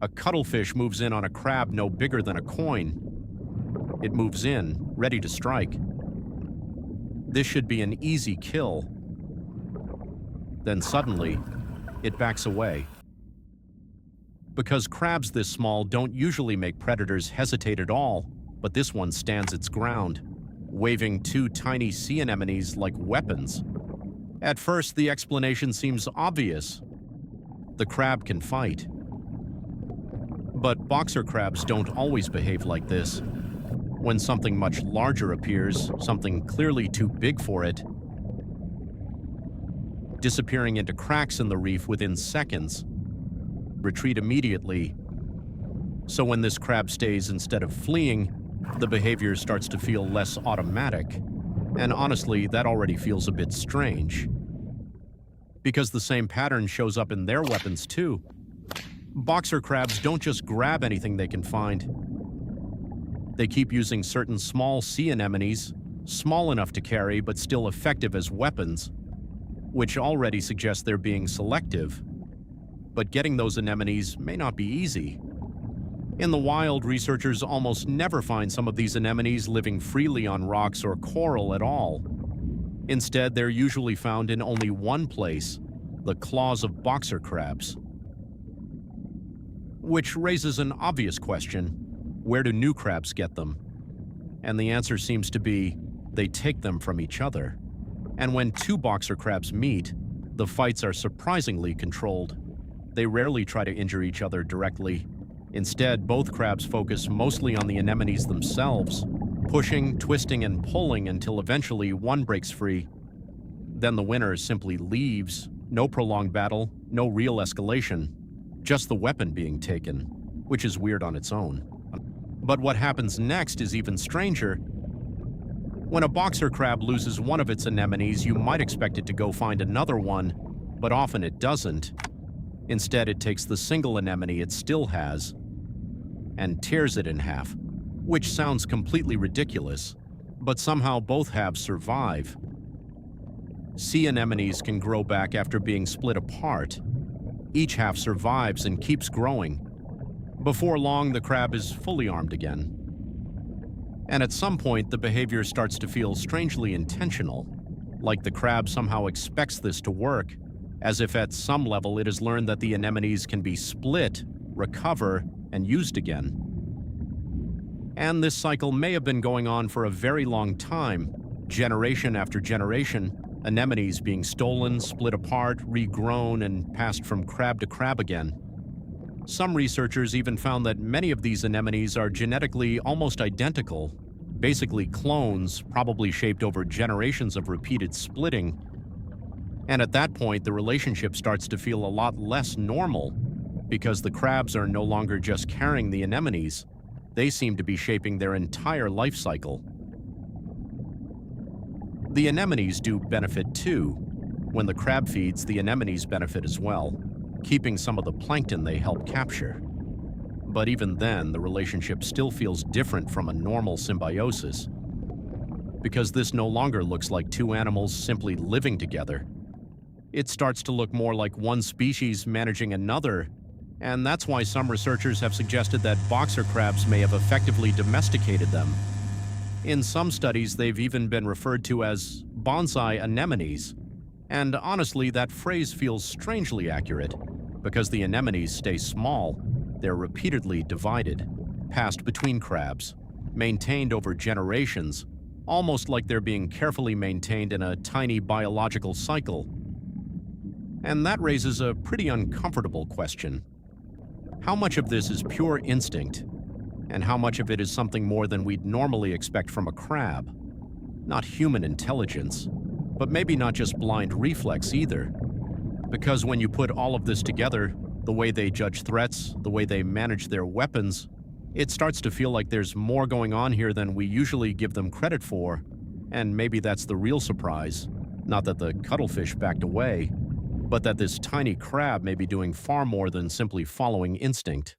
A cuttlefish moves in on a crab no bigger than a coin. It moves in, ready to strike. This should be an easy kill. Then suddenly, it backs away. Because crabs this small don't usually make predators hesitate at all, but this one stands its ground, waving two tiny sea anemones like weapons. At first, the explanation seems obvious. The crab can fight. But boxer crabs don't always behave like this. When something much larger appears, something clearly too big for it, disappearing into cracks in the reef within seconds, retreat immediately. So when this crab stays instead of fleeing, the behavior starts to feel less automatic. And honestly, that already feels a bit strange. Because the same pattern shows up in their weapons too. Boxer crabs don't just grab anything they can find. They keep using certain small sea anemones, small enough to carry but still effective as weapons, which already suggests they're being selective. But getting those anemones may not be easy. In the wild, researchers almost never find some of these anemones living freely on rocks or coral at all. Instead, they're usually found in only one place, the claws of boxer crabs. Which raises an obvious question: where do new crabs get them? And the answer seems to be, they take them from each other. And when two boxer crabs meet, the fights are surprisingly controlled. They rarely try to injure each other directly. Instead, both crabs focus mostly on the anemones themselves, pushing, twisting, and pulling until eventually one breaks free. Then the winner simply leaves. No prolonged battle, no real escalation, just the weapon being taken, which is weird on its own. But what happens next is even stranger. When a boxer crab loses one of its anemones, you might expect it to go find another one, but often it doesn't. Instead, it takes the single anemone it still has and tears it in half, which sounds completely ridiculous, but somehow both halves survive. Sea anemones can grow back after being split apart. Each half survives and keeps growing. Before long, the crab is fully armed again. And at some point, the behavior starts to feel strangely intentional, like the crab somehow expects this to work, as if at some level it has learned that the anemones can be split, recover, and used again. And this cycle may have been going on for a very long time, generation after generation, anemones being stolen, split apart, regrown, and passed from crab to crab again. Some researchers even found that many of these anemones are genetically almost identical, basically clones, probably shaped over generations of repeated splitting. And at that point, the relationship starts to feel a lot less normal, because the crabs are no longer just carrying the anemones. They seem to be shaping their entire life cycle. The anemones do benefit too. When the crab feeds, the anemones benefit as well, keeping some of the plankton they help capture. But even then, the relationship still feels different from a normal symbiosis, because this no longer looks like two animals simply living together. It starts to look more like one species managing another, and that's why some researchers have suggested that boxer crabs may have effectively domesticated them. In some studies, they've even been referred to as bonsai anemones. And honestly, that phrase feels strangely accurate, because the anemones stay small. They're repeatedly divided, passed between crabs, maintained over generations, almost like they're being carefully maintained in a tiny biological cycle. And that raises a pretty uncomfortable question. How much of this is pure instinct, and how much of it is something more than we'd normally expect from a crab? Not human intelligence, but maybe not just blind reflex either. Because when you put all of this together, the way they judge threats, the way they manage their weapons, it starts to feel like there's more going on here than we usually give them credit for. And maybe that's the real surprise. Not that the cuttlefish backed away, but that this tiny crab may be doing far more than simply following instinct.